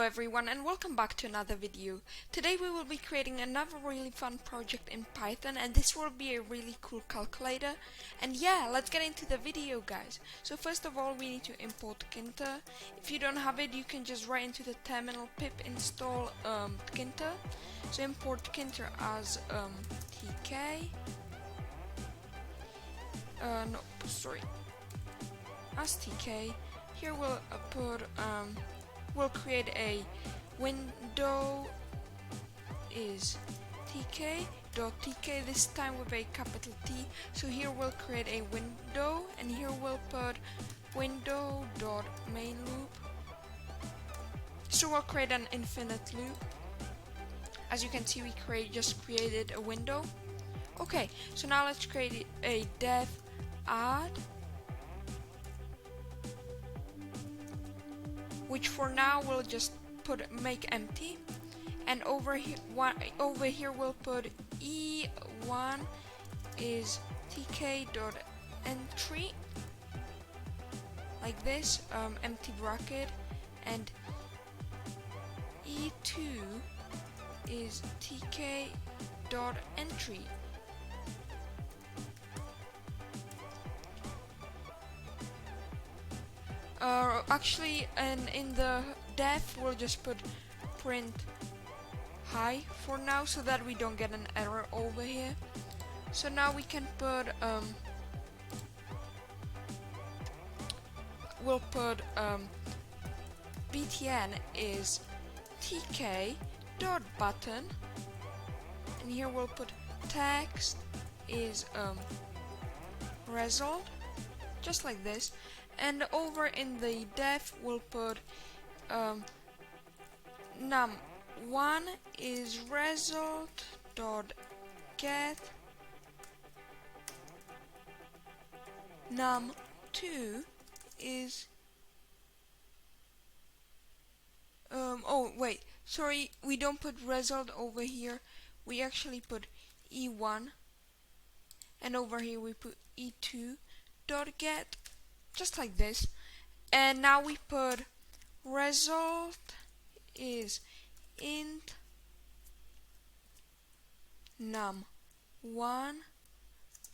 everyone, and welcome back to another video. Today we will be creating another really fun project in Python, and this will be a really cool calculator. And yeah, let's get into the video, guys. So first of all, we need to import Kinter. If you don't have it, you can just write into the terminal pip install Kinter. So import Kinter as tk. As tk. Here we'll we'll create a window is tk.tk, this time with a capital T. So here we'll create a window, and here we'll put window.main loop. So we'll create an infinite loop. As you can see, we just created a window. Okay, so now let's create a dev add, which for now we'll just make empty, and over here we'll put e1 is tk.entry, like this, empty bracket, and e2 is tk.entry. Actually, and in the def we'll just put print hi for now, so that we don't get an error over here. So now we can put we'll put btn is tk.button, and here we'll put text is result, just like this. And over in the def we'll put num1 is result.get, num2 is oh wait, sorry, we don't put result over here, we actually put e1, and over here we put e2.get, just like this. And now we put result is int num1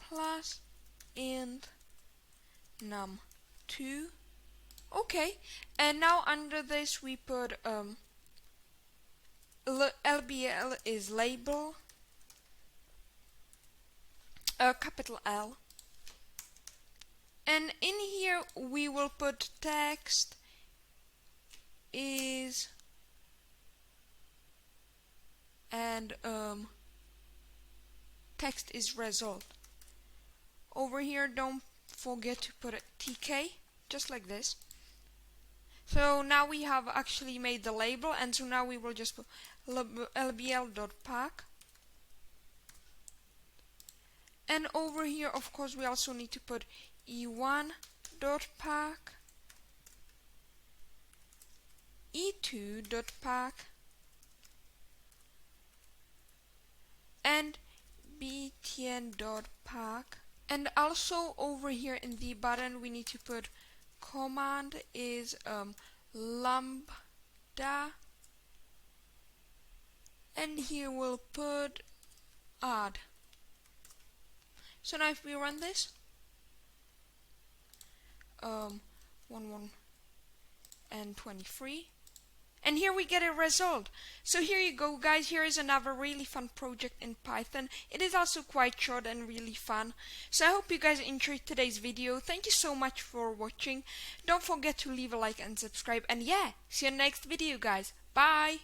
plus int num2. Okay, and now under this we put lbl is label, capital L. And in here we will put text is, and text is result. Over here don't forget to put a tk, just like this. So now we have actually made the label, and so now we will just put lbl.pack. And over here, of course, we also need to put e1.pack, e2.pack, and btn.pack. And also over here in the button we need to put command is lambda, and here we'll put add. So now if we run this, 11 and 23, and here we get a result. So here you go, guys. Here is another really fun project in Python. It is also quite short and really fun. So I hope you guys enjoyed today's video. Thank you so much for watching. Don't forget to leave a like and subscribe, and yeah, see you next video, guys. Bye.